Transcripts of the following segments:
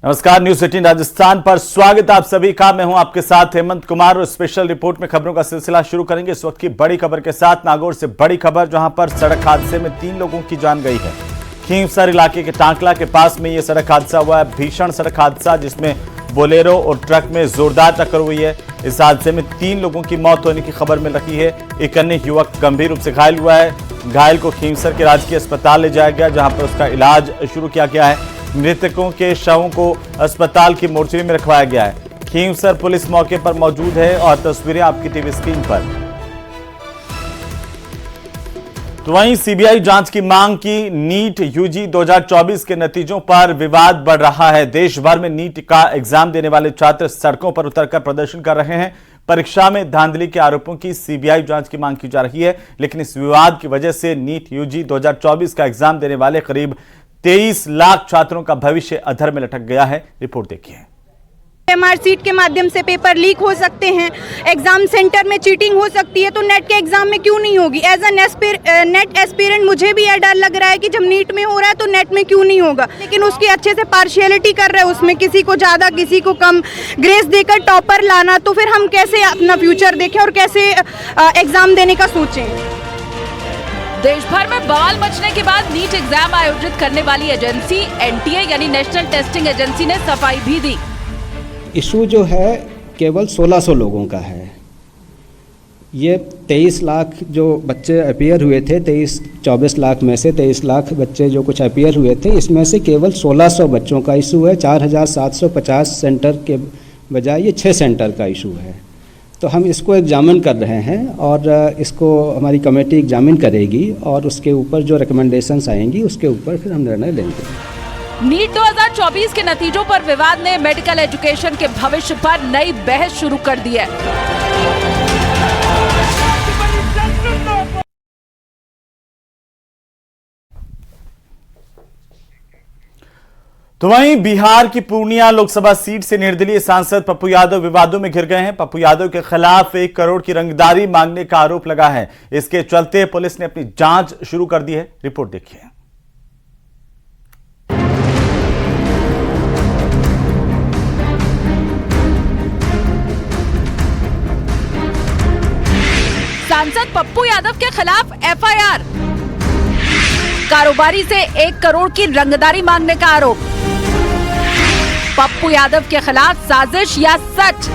नमस्कार, न्यूज 18 राजस्थान पर स्वागत आप सभी का। मैं हूं आपके साथ हेमंत कुमार और स्पेशल रिपोर्ट में खबरों का सिलसिला शुरू करेंगे इस वक्त की बड़ी खबर के साथ। नागौर से बड़ी खबर, जहां पर सड़क हादसे में 3 लोगों की जान गई है। खींवसर इलाके के टांकला के पास में यह सड़क हादसा हुआ है। भीषण सड़क हादसा जिसमें बोलेरो और ट्रक में जोरदार टक्कर हुई है। इस हादसे में 3 लोगों की मौत होने की खबर मिल रही है। एक अन्य युवक गंभीर रूप से घायल हुआ है। घायल को खींवसर के राजकीय अस्पताल ले जाया गया, जहां पर उसका इलाज शुरू किया गया है। मृतकों के शवों को अस्पताल की मोर्चरी में रखवाया गया है। खींवसर पुलिस मौके पर मौजूद है और तस्वीरें आपकी टीवी स्क्रीन पर। तो वहीं सीबीआई जांच की मांग की। नीट यूजी 2024 के नतीजों पर विवाद बढ़ रहा है। देश भर में नीट का एग्जाम देने वाले छात्र सड़कों पर उतरकर प्रदर्शन कर रहे हैं। परीक्षा में धांधली के आरोपों की सीबीआई जांच की मांग की जा रही है, लेकिन इस विवाद की वजह से नीट यूजी 2024 का एग्जाम देने वाले करीब 23 लाख छात्रों का भविष्य अधर में लटक गया है। रिपोर्ट देखिए। मार्कशीट के माध्यम से पेपर लीक हो सकते हैं, एग्जाम सेंटर में चीटिंग हो सकती है, तो नेट के एग्जाम में क्यों नहीं होगी? एज अ नेट एस्पिरेंट मुझे भी यह डर लग रहा है कि जब नीट में हो रहा है तो नेट में क्यों नहीं होगा। लेकिन उसकी अच्छे से पार्शियलिटी कर रहे हैं, उसमें किसी को ज़्यादा किसी को कम ग्रेस देकर टॉपर लाना, तो फिर हम कैसे अपना फ्यूचर देखें और कैसे एग्जाम देने का सोचें। देश भर में बवाल मचने के बाद नीट एग्जाम आयोजित करने वाली एजेंसी एनटीए यानी नेशनल टेस्टिंग एजेंसी ने सफाई भी दी। इशू जो है केवल 1600 लोगों का है। ये 23 लाख जो बच्चे अपीयर हुए थे, 24 लाख में से 23 लाख बच्चे जो कुछ अपीयर हुए थे, इसमें से केवल 1600 बच्चों का इशू है। 4750 सेंटर के बजाय ये 6 सेंटर का इशू है। तो हम इसको एग्जामिन कर रहे हैं और इसको हमारी कमेटी एग्जामिन करेगी और उसके ऊपर जो रिकमेंडेशंस आएंगी उसके ऊपर फिर हम निर्णय लेंगे। नीट 2024 के नतीजों पर विवाद ने मेडिकल एजुकेशन के भविष्य पर नई बहस शुरू कर दी है। तो वहीं बिहार की पूर्णिया लोकसभा सीट से निर्दलीय सांसद पप्पू यादव विवादों में घिर गए हैं। पप्पू यादव के खिलाफ 1 करोड़ की रंगदारी मांगने का आरोप लगा है। इसके चलते पुलिस ने अपनी जांच शुरू कर दी है। रिपोर्ट देखिए। सांसद पप्पू यादव के खिलाफ एफआईआर। कारोबारी से 1 करोड़ की रंगदारी मांगने का आरोप। पप्पू यादव के खिलाफ साजिश या सच?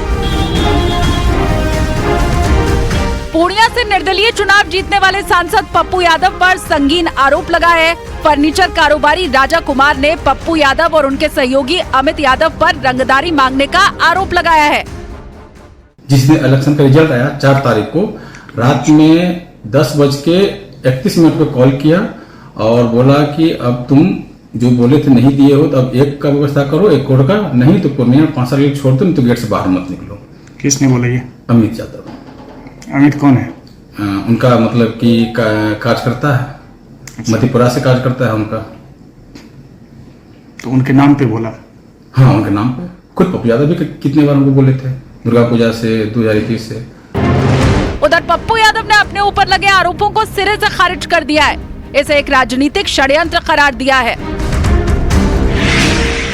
पूर्णिया से निर्दलीय चुनाव जीतने वाले सांसद पप्पू यादव पर संगीन आरोप लगा है। फर्नीचर कारोबारी राजा कुमार ने पप्पू यादव और उनके सहयोगी अमित यादव पर रंगदारी मांगने का आरोप लगाया है। जिसमें इलेक्शन का रिजल्ट आया 4 तारीख को रात में 10:31 पे कॉल किया और बोला कि अब तुम जो बोले थे नहीं दिए हो तो अब 1 का व्यवस्था करो, 1 करोड़ का, नहीं तो पूर्णिया 5 साल छोड़ दो, नहीं तो गेट से बाहर मत निकलो। किसने बोला ये? अमित यादव। अमित कौन है? उनका मतलब कि कार्यकर्ता है। अच्छा। मधेपुरा से कार्यकर्ता है उनका। तो उनके नाम पे बोला? हाँ, उनके नाम पे। खुद पप्पू यादव भी कितने बार उनको बोले थे, दुर्गा पूजा से, 2021 से। उधर पप्पू यादव ने अपने ऊपर लगे आरोपों को सिरे से खारिज कर दिया है। इसे एक राजनीतिक षड्यंत्र करार दिया है।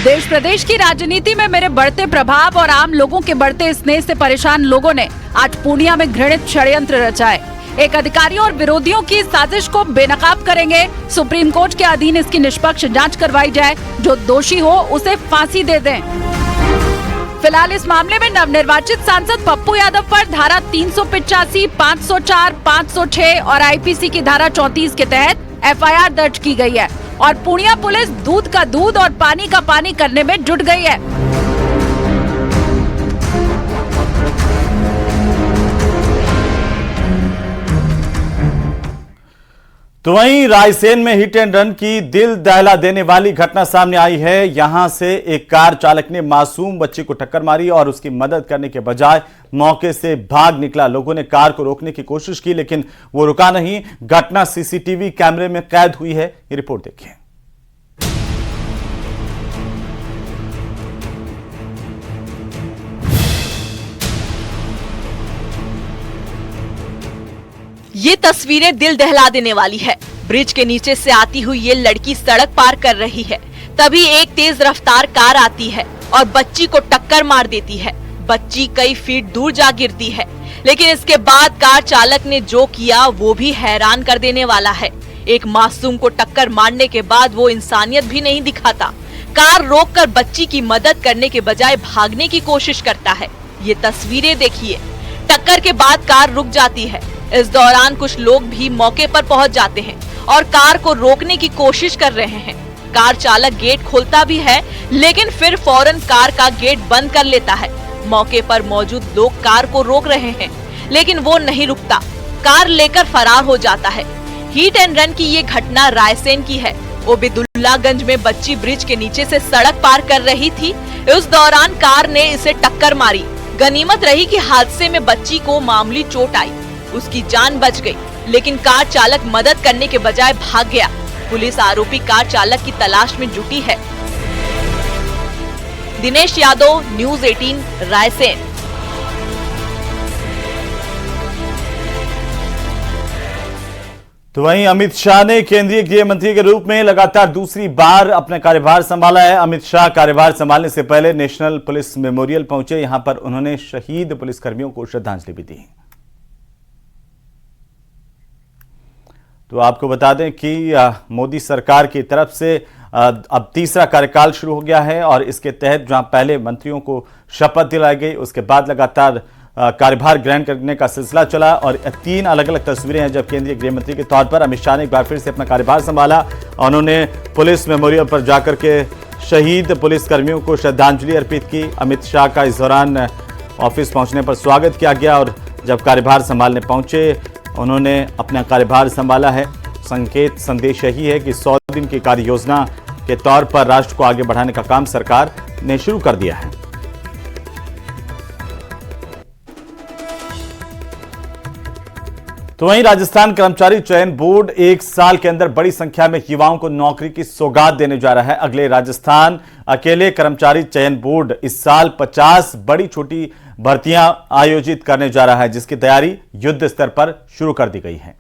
देश प्रदेश की राजनीति में मेरे बढ़ते प्रभाव और आम लोगों के बढ़ते स्नेह से परेशान लोगों ने आज पूर्णिया में घृणित षड्यंत्र रचा है। एक अधिकारियों और विरोधियों की साजिश को बेनकाब करेंगे। सुप्रीम कोर्ट के अधीन इसकी निष्पक्ष जांच करवाई जाए। जो दोषी हो उसे फांसी दे दें। फिलहाल इस मामले में नवनिर्वाचित सांसद पप्पू यादव पर धारा 385, 504, 506 और आईपीसी की धारा 34 के तहत एफआईआर दर्ज की गई है और पूर्णिया पुलिस दूध का दूध और पानी का पानी करने में जुट गई है। तो वहीं रायसेन में हिट एंड रन की दिल दहला देने वाली घटना सामने आई है। यहां से एक कार चालक ने मासूम बच्ची को टक्कर मारी और उसकी मदद करने के बजाय मौके से भाग निकला। लोगों ने कार को रोकने की कोशिश की, लेकिन वो रुका नहीं। घटना सीसीटीवी कैमरे में कैद हुई है। ये रिपोर्ट देखिए। ये तस्वीरें दिल दहला देने वाली है। ब्रिज के नीचे से आती हुई ये लड़की सड़क पार कर रही है। तभी एक तेज रफ्तार कार आती है और बच्ची को टक्कर मार देती है। बच्ची कई फीट दूर जा गिरती है, लेकिन इसके बाद कार चालक ने जो किया वो भी हैरान कर देने वाला है। एक मासूम को टक्कर मारने के बाद वो इंसानियत भी नहीं दिखाता। कार रोककर बच्ची की मदद करने के बजाय भागने की कोशिश करता है। ये तस्वीरें देखिए। टक्कर के बाद कार रुक जाती है। इस दौरान कुछ लोग भी मौके पर पहुंच जाते हैं और कार को रोकने की कोशिश कर रहे हैं। कार चालक गेट खोलता भी है, लेकिन फिर फौरन कार का गेट बंद कर लेता है। मौके पर मौजूद लोग कार को रोक रहे हैं, लेकिन वो नहीं रुकता, कार लेकर फरार हो जाता है। हिट एंड रन की ये घटना रायसेन की है। ओबेदुल्लागंज में बच्ची ब्रिज के नीचे से सड़क पार कर रही थी। उस दौरान कार ने इसे टक्कर मारी। गनीमत रही कि हादसे में बच्ची को मामूली चोट आई, उसकी जान बच गई, लेकिन कार चालक मदद करने के बजाय भाग गया। पुलिस आरोपी कार चालक की तलाश में जुटी है। दिनेश यादव, न्यूज़ 18, रायसेन। तो वहीं अमित शाह ने केंद्रीय गृह मंत्री के रूप में लगातार दूसरी बार अपना कार्यभार संभाला है। अमित शाह कार्यभार संभालने से पहले नेशनल पुलिस मेमोरियल पहुंचे। यहां पर उन्होंने शहीद पुलिसकर्मियों को श्रद्धांजलि भी दी। तो आपको बता दें कि मोदी सरकार की तरफ से अब तीसरा कार्यकाल शुरू हो गया है और इसके तहत जहां पहले मंत्रियों को शपथ दिलाई गई, उसके बाद लगातार कार्यभार ग्रहण करने का सिलसिला चला और 3 अलग अलग तस्वीरें हैं जब केंद्रीय गृह मंत्री के तौर पर अमित शाह ने एक बार फिर से अपना कार्यभार संभाला। उन्होंने पुलिस मेमोरियल पर जाकर के शहीद पुलिसकर्मियों को श्रद्धांजलि अर्पित की। अमित शाह का इस दौरान ऑफिस पहुंचने पर स्वागत किया गया और जब कार्यभार संभालने पहुंचे उन्होंने अपना कार्यभार संभाला है। संकेत संदेश यही है कि 100 दिन की कार्य योजना के तौर पर राष्ट्र को आगे बढ़ाने का काम सरकार ने शुरू कर दिया है। तो वहीं राजस्थान कर्मचारी चयन बोर्ड 1 साल के अंदर बड़ी संख्या में युवाओं को नौकरी की सौगात देने जा रहा है। अगले राजस्थान अकेले कर्मचारी चयन बोर्ड इस साल 50 बड़ी छोटी भर्तियां आयोजित करने जा रहा है, जिसकी तैयारी युद्ध स्तर पर शुरू कर दी गई है।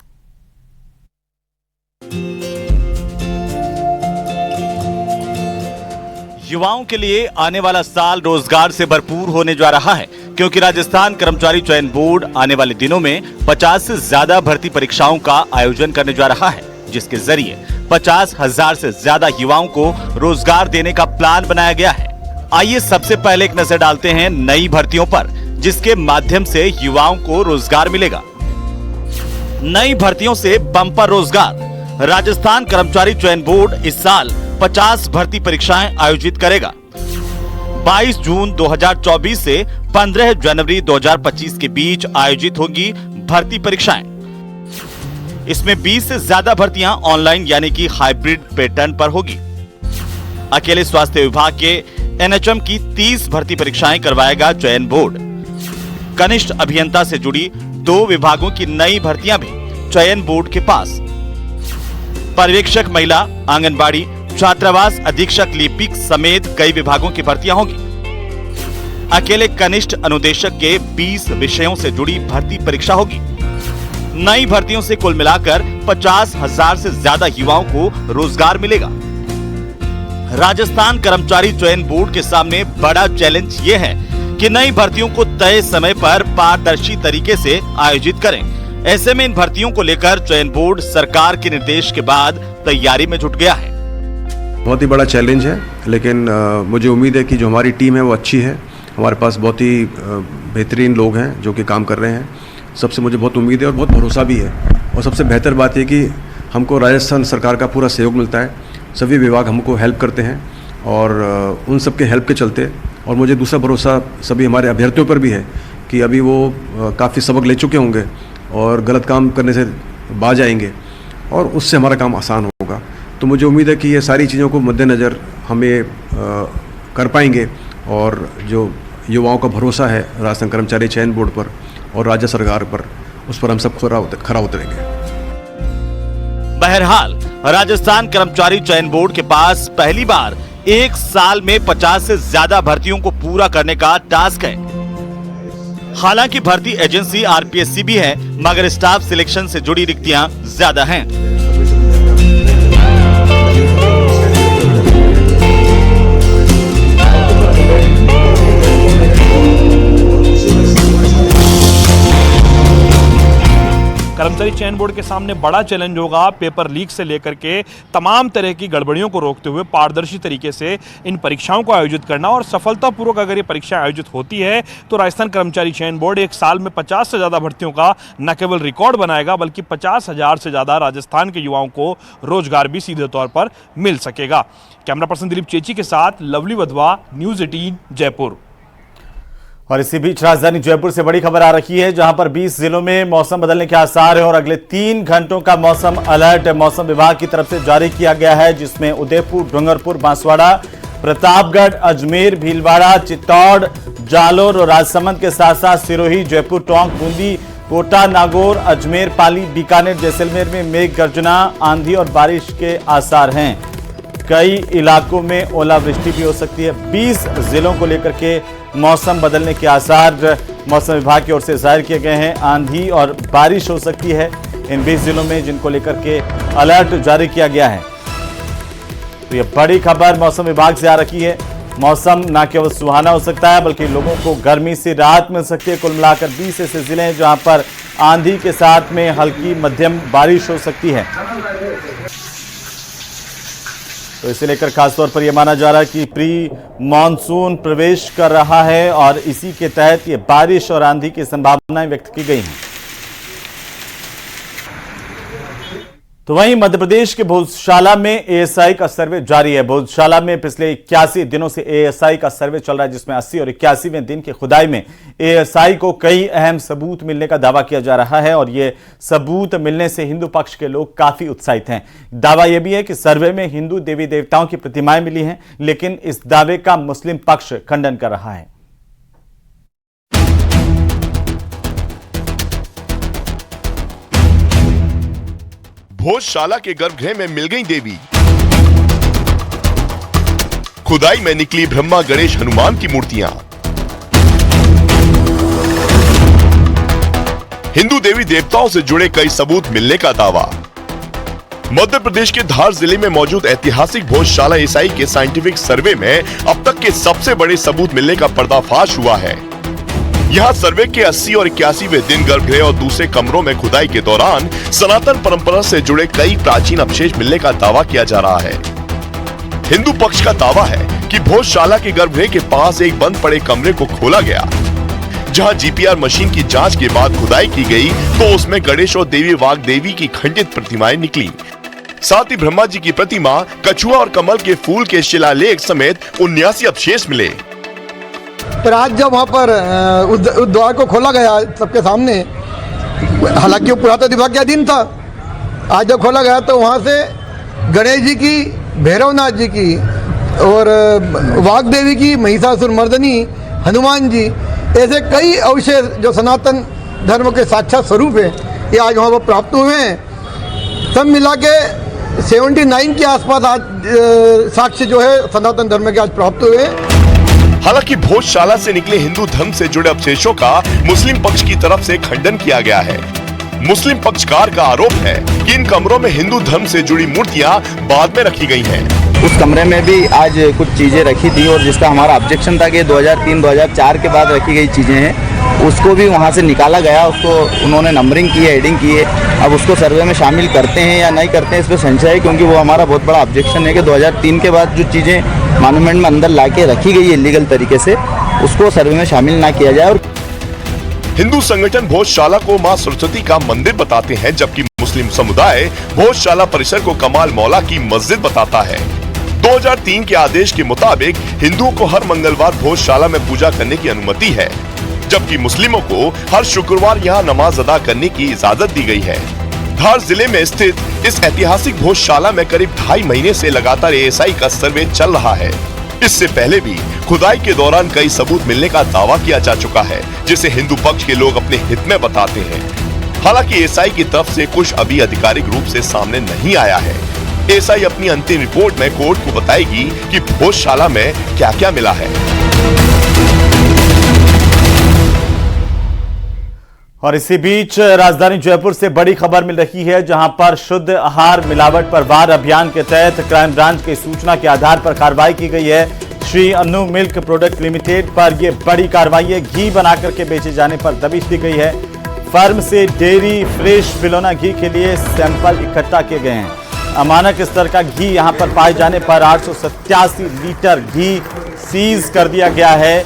युवाओं के लिए आने वाला साल रोजगार से भरपूर होने जा रहा है, क्योंकि राजस्थान कर्मचारी चयन बोर्ड आने वाले दिनों में 50 से ज्यादा भर्ती परीक्षाओं का आयोजन करने जा रहा है, जिसके जरिए 50,000 से ज्यादा युवाओं को रोजगार देने का प्लान बनाया गया है। आइए सबसे पहले एक नजर डालते हैं नई भर्तियों पर, जिसके माध्यम से युवाओं को रोजगार मिलेगा। नई भर्तियों से बम्पर रोजगार। राजस्थान कर्मचारी चयन बोर्ड इस साल 50 भर्ती परीक्षाएं आयोजित करेगा। 22 जून 2024 से 15 जनवरी 2025 के बीच आयोजित होगी भर्ती परीक्षाएं। इसमें 20 से ज्यादा भर्तियां ऑनलाइन यानी कि हाइब्रिड पैटर्न पर होगी। अकेले स्वास्थ्य विभाग के एनएचएम की 30 भर्ती परीक्षाएं करवाएगा चयन बोर्ड। कनिष्ठ अभियंता से जुड़ी 2 विभागों की नई भर्तियां भी चयन बोर्ड के पास। पर्यवेक्षक महिला, आंगनबाड़ी, छात्रावास अधीक्षक, लिपिक समेत कई विभागों की भर्तियां होंगी। अकेले कनिष्ठ अनुदेशक के 20 विषयों से जुड़ी भर्ती परीक्षा होगी। नई भर्तियों से कुल मिलाकर 50,000 से ज्यादा युवाओं को रोजगार मिलेगा। राजस्थान कर्मचारी चयन बोर्ड के सामने बड़ा चैलेंज ये है कि नई भर्तियों को तय समय पर पारदर्शी तरीके से आयोजित करें। ऐसे में इन भर्तियों को लेकर चयन बोर्ड सरकार के निर्देश के बाद तैयारी में जुट गया है। बहुत ही बड़ा चैलेंज है, लेकिन मुझे उम्मीद है कि जो हमारी टीम है वो अच्छी है। हमारे पास बहुत ही बेहतरीन लोग हैं जो कि काम कर रहे हैं। सबसे मुझे बहुत उम्मीद है और बहुत भरोसा भी है। और सबसे बेहतर बात यह कि हमको राजस्थान सरकार का पूरा सहयोग मिलता है। सभी विभाग हमको हेल्प करते हैं और उन सब के हेल्प के चलते, और मुझे दूसरा भरोसा सभी हमारे अभ्यर्थियों पर भी है कि अभी वो काफ़ी सबक ले चुके होंगे और गलत काम करने से बाज आएंगे और उससे हमारा काम आसान होगा। तो मुझे उम्मीद है कि ये सारी चीज़ों को मद्देनज़र हमें कर पाएंगे और जो युवाओं का भरोसा है राजस्थान कर्मचारी चयन बोर्ड पर और राज्य सरकार पर, उस पर हम सब खरा उतरेंगे। बहरहाल राजस्थान कर्मचारी चयन बोर्ड के पास पहली बार 1 साल में 50 से ज्यादा भर्तियों को पूरा करने का टास्क है। हालांकि भर्ती एजेंसी आरपीएससी भी है, मगर स्टाफ सिलेक्शन से जुड़ी रिक्तियां ज्यादा हैं। कर्मचारी चयन बोर्ड के सामने बड़ा चैलेंज होगा पेपर लीक से लेकर के तमाम तरह की गड़बड़ियों को रोकते हुए पारदर्शी तरीके से इन परीक्षाओं को आयोजित करना। और सफलतापूर्वक अगर ये परीक्षाएं आयोजित होती है तो राजस्थान कर्मचारी चयन बोर्ड एक साल में 50 से ज़्यादा भर्तियों का न केवल रिकॉर्ड बनाएगा बल्कि 50,000 से ज़्यादा राजस्थान के युवाओं को रोजगार भी सीधे तौर पर मिल सकेगा। कैमरा पर्सन दिलीप चेची के साथ लवली वधवा, न्यूज़ 18 जयपुर। और इसी बीच राजधानी जयपुर से बड़ी खबर आ रही है, जहां पर 20 जिलों में मौसम बदलने के आसार हैं और अगले 3 घंटों का मौसम अलर्ट मौसम विभाग की तरफ से जारी किया गया है, जिसमें उदयपुर, डूंगरपुर, बांसवाड़ा, प्रतापगढ़, अजमेर, भीलवाड़ा, चित्तौड़, जालोर और राजसमंद के साथ साथ सिरोही, जयपुर, टोंक, बूंदी, कोटा, नागौर, अजमेर, पाली, बीकानेर, जैसलमेर में मेघ गर्जना, आंधी और बारिश के आसार हैं। कई इलाकों में ओलावृष्टि भी हो सकती है। 20 जिलों को लेकर के मौसम बदलने के आसार मौसम विभाग की ओर से जाहिर किए गए हैं। आंधी और बारिश हो सकती है इन 20 जिलों में, जिनको लेकर के अलर्ट जारी किया गया है। तो यह बड़ी खबर मौसम विभाग से आ रही है। मौसम न केवल सुहाना हो सकता है बल्कि लोगों को गर्मी से राहत मिल सकती है। कुल मिलाकर 20 ऐसे जिले हैं जहां पर आंधी के साथ में हल्की मध्यम बारिश हो सकती है। तो इसे लेकर खासतौर पर यह माना जा रहा है कि प्री मानसून प्रवेश कर रहा है और इसी के तहत ये बारिश और आंधी की संभावनाएं व्यक्त की गई हैं। तो वहीं मध्य प्रदेश के भोजशाला में एएसआई का सर्वे जारी है। भोजशाला में पिछले 81 दिनों से एएसआई का सर्वे चल रहा है, जिसमें 80 और 81वें दिन की खुदाई में एएसआई को कई अहम सबूत मिलने का दावा किया जा रहा है और ये सबूत मिलने से हिंदू पक्ष के लोग काफी उत्साहित हैं। दावा यह भी है कि सर्वे में हिंदू देवी देवताओं की प्रतिमाएं मिली हैं, लेकिन इस दावे का मुस्लिम पक्ष खंडन कर रहा है। भोजशाला के गर्भगृह में मिल गई देवी। खुदाई में निकली ब्रह्मा, गणेश, हनुमान की मूर्तियां। हिंदू देवी देवताओं से जुड़े कई सबूत मिलने का दावा। मध्य प्रदेश के धार जिले में मौजूद ऐतिहासिक भोजशाला एएसआई के साइंटिफिक सर्वे में अब तक के सबसे बड़े सबूत मिलने का पर्दाफाश हुआ है। यहाँ सर्वे के 80 और 81वें दिन गर्भगृह और दूसरे कमरों में खुदाई के दौरान सनातन परंपरा से जुड़े कई प्राचीन अवशेष मिलने का दावा किया जा रहा है। हिंदू पक्ष का दावा है कि भोजशाला के गर्भगृह के पास एक बंद पड़े कमरे को खोला गया, जहां जीपीआर मशीन की जांच के बाद खुदाई की गई तो उसमें गणेश और देवी वाग्देवी की खंडित प्रतिमाएं निकली। साथ ही ब्रह्मा जी की प्रतिमा, कछुआ और कमल के फूल के शिलालेख समेत 79 अवशेष मिले। पर आज जब वहाँ पर उस द्वार को खोला गया सबके सामने, हालांकि वो पुरातत्व विभाग का दिन था, आज जब खोला गया तो वहाँ से गणेश जी की, भैरवनाथ जी की और वाग्देवी की, महिषासुर मर्दनी, हनुमान जी, ऐसे कई अवशेष जो सनातन धर्म के साक्षात स्वरूप है, ये आज वहाँ पर प्राप्त हुए हैं। सब मिला के 79 के आसपास आज साक्ष्य जो है सनातन धर्म के आज प्राप्त हुए। हालांकि भोजशाला से निकले हिंदू धर्म से जुड़े अवशेषों का मुस्लिम पक्ष की तरफ से खंडन किया गया है। मुस्लिम पक्षकार का आरोप है कि इन कमरों में हिंदू धर्म से जुड़ी मूर्तियां बाद में रखी गई हैं। उस कमरे में भी आज कुछ चीजें रखी थी और जिसका हमारा ऑब्जेक्शन था कि 2003-2004 के बाद रखी गई चीजें हैं, उसको भी वहाँ से निकाला गया। उसको उन्होंने नंबरिंग की है, हेडिंग की है। अब उसको सर्वे में शामिल करते हैं या नहीं करते हैं इस पर संशय है, क्योंकि वो हमारा बहुत बड़ा ऑब्जेक्शन है कि 2003 के बाद जो चीजें मॉन्यूमेंट में अंदर ला के रखी गई है इलीगल तरीके से, उसको सर्वे में शामिल ना किया जाए। और हिंदू संगठन भोजशाला को मां सरस्वती का मंदिर बताते हैं, जबकि मुस्लिम समुदाय भोजशाला परिसर को कमाल मौला की मस्जिद बताता है। 2003 के आदेश के मुताबिक हिंदुओं को हर मंगलवार भोजशाला में पूजा करने की अनुमति है, जबकि मुस्लिमों को हर शुक्रवार यहां नमाज अदा करने की इजाजत दी गई है। धार जिले में स्थित इस ऐतिहासिक भोजशाला में करीब 2.5 महीने से लगातार एएसआई का सर्वे चल रहा है। इससे पहले भी खुदाई के दौरान कई सबूत मिलने का दावा किया जा चुका है, जिसे हिंदू पक्ष के लोग अपने हित में बताते हैं। हालांकि एएसआई की तरफ से कुछ अभी आधिकारिक रूप से सामने नहीं आया है। एएसआई अपनी अंतिम रिपोर्ट में कोर्ट को बताएगी कि भोजशाला में क्या क्या मिला है। और इसी बीच राजधानी जयपुर से बड़ी खबर मिल रही है, जहां पर शुद्ध आहार मिलावट पर वार अभियान के तहत क्राइम ब्रांच की सूचना के आधार पर कार्रवाई की गई है। Shri Annu milk product limited पर यह बड़ी कार्रवाई है। घी बनाकर के बेचे जाने पर दबिश दी गई है। फर्म से डेयरी फ्रेश बिलोना घी के लिए सैंपल इकट्ठा किए गए हैं। अमानक स्तर का घी यहां पर पाए जाने पर 887 लीटर घी सीज कर दिया गया है।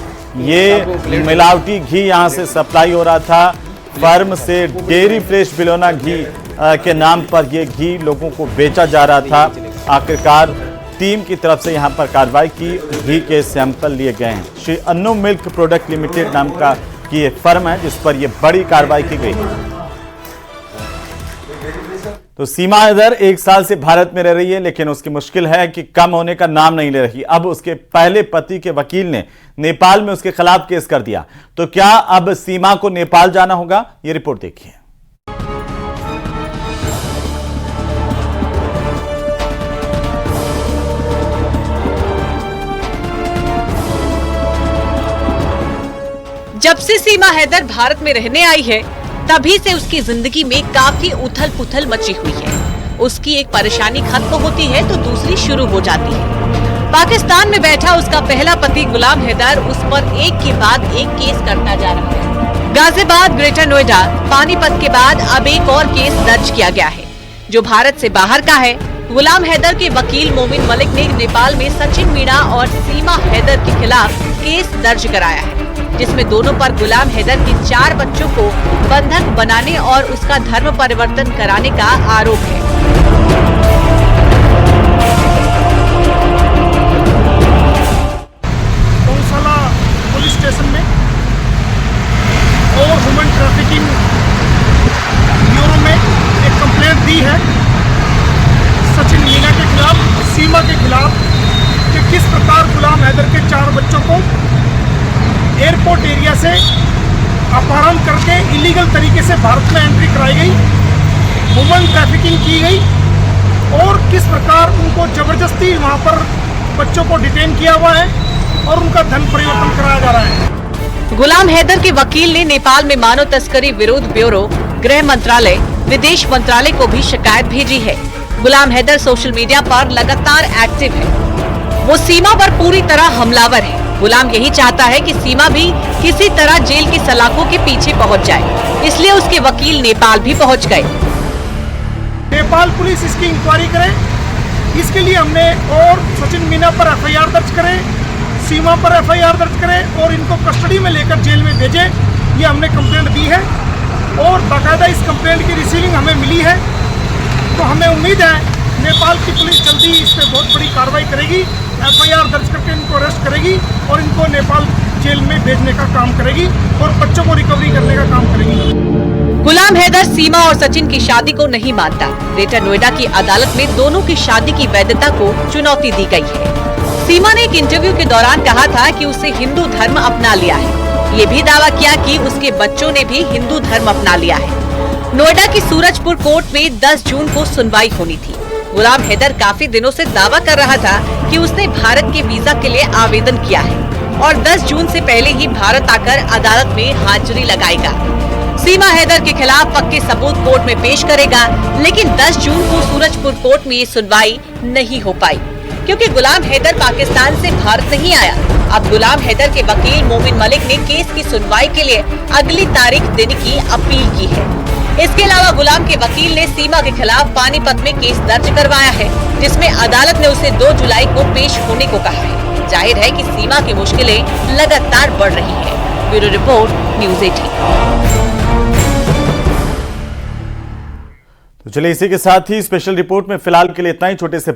ये मिलावटी घी यहां से सप्लाई हो रहा था। फर्म से डेयरी फ्रेश बिलोना घी के नाम पर यह घी लोगों को बेचा जा रहा था। आखिरकार टीम की तरफ से यहां पर कार्रवाई की, घी के सैंपल लिए गए हैं। Shri Annu milk product limited नाम का की ये फर्म है जिस पर यह बड़ी कार्रवाई की गई। तो सीमा हैदर 1 साल से भारत में रह रही है, लेकिन उसकी मुश्किल है कि कम होने का नाम नहीं ले रही। अब उसके पहले पति के वकील ने नेपाल में उसके खिलाफ केस कर दिया। तो क्या अब सीमा को नेपाल जाना होगा? ये रिपोर्ट देखिए। जब से सीमा हैदर भारत में रहने आई है तभी से उसकी जिंदगी में काफी उथल पुथल मची हुई है। उसकी एक परेशानी खत्म होती है तो दूसरी शुरू हो जाती है। पाकिस्तान में बैठा उसका पहला पति गुलाम हैदर उस पर एक के बाद एक केस करता जा रहा है। गाजियाबाद, ग्रेटर नोएडा, पानीपत के बाद अब एक और केस दर्ज किया गया है जो भारत से बाहर का है। गुलाम हैदर के वकील मोमिन मलिक ने नेपाल में सचिन मीणा और सीमा हैदर के खिलाफ केस दर्ज कराया है, जिसमें दोनों पर गुलाम हैदर के 4 बच्चों को बंधक बनाने और उसका धर्म परिवर्तन कराने का आरोप है। गौशाला पुलिस स्टेशन में और ह्यूमन ट्रैफिकिंग ब्यूरो में एक कंप्लेंट दी है सचिन मीणा के खिलाफ, सीमा के खिलाफ, कि किस प्रकार गुलाम हैदर के 4 बच्चों को एयरपोर्ट एरिया से अपहरण करके इलीगल तरीके से भारत में एंट्री कराई गई, ह्यूमन ट्रैफिकिंग की गई और किस प्रकार उनको जबरदस्ती वहां पर बच्चों को डिटेन किया हुआ है और उनका धन परिवर्तन कराया जा रहा है। गुलाम हैदर के वकील ने नेपाल में मानव तस्करी विरोध ब्यूरो, गृह मंत्रालय, विदेश मंत्रालय को भी शिकायत भेजी है। गुलाम हैदर सोशल मीडिया पर लगातार एक्टिव है। वो सीमा पर पूरी तरह हमलावर है। गुलाम यही चाहता है कि सीमा भी किसी तरह जेल की सलाखों के पीछे पहुंच जाए, इसलिए उसके वकील नेपाल भी पहुंच गए। नेपाल पुलिस इसकी इंक्वायरी करे, इसके लिए हमने और सचिन मीणा पर एफआईआर दर्ज करें, सीमा पर एफआईआर दर्ज करें और इनको कस्टडी में लेकर जेल में भेजें, ये हमने कंप्लेंट दी है और बाकायदा इस कंप्लेंट की रिसीविंग हमें मिली है। तो हमें उम्मीद है नेपाल की पुलिस जल्दी इस पर बहुत बड़ी कार्रवाई करेगी, एफआईआर दर्ज करके इनको अरेस्ट करेगी और इनको नेपाल जेल में भेजने का काम करेगी और बच्चों को रिकवरी करने का काम करेगी। गुलाम हैदर सीमा और सचिन की शादी को नहीं मानता। ग्रेटर नोएडा की अदालत में दोनों की शादी की वैधता को चुनौती दी गई है। सीमा ने एक इंटरव्यू के दौरान कहा था कि उसे हिंदू धर्म अपना लिया है। ये भी दावा किया कि उसके बच्चों ने भी हिंदू धर्म अपना लिया है। नोएडा की सूरजपुर कोर्ट में 10 जून को सुनवाई होनी थी। गुलाम हैदर काफी दिनों से दावा कर रहा था कि उसने भारत के वीजा के लिए आवेदन किया है और 10 जून से पहले ही भारत आकर अदालत में हाजिरी लगाएगा। सीमा हैदर के खिलाफ पक्के सबूत कोर्ट में पेश करेगा, लेकिन 10 जून को सूरजपुर कोर्ट में ये सुनवाई नहीं हो पाई क्योंकि गुलाम हैदर पाकिस्तान से भारत नहीं आया। अब गुलाम हैदर के वकील मोमिन मलिक ने केस की सुनवाई के लिए अगली तारीख देने की अपील की है। इसके अलावा गुलाम के वकील ने सीमा के खिलाफ पानीपत में केस दर्ज करवाया है, जिसमें अदालत ने उसे 2 जुलाई को पेश होने को कहा है। जाहिर है कि सीमा की मुश्किलें लगातार बढ़ रही है। Bureau report, news 18। तो चलिए इसी के साथ ही स्पेशल रिपोर्ट में फिलहाल के लिए इतना ही। छोटे से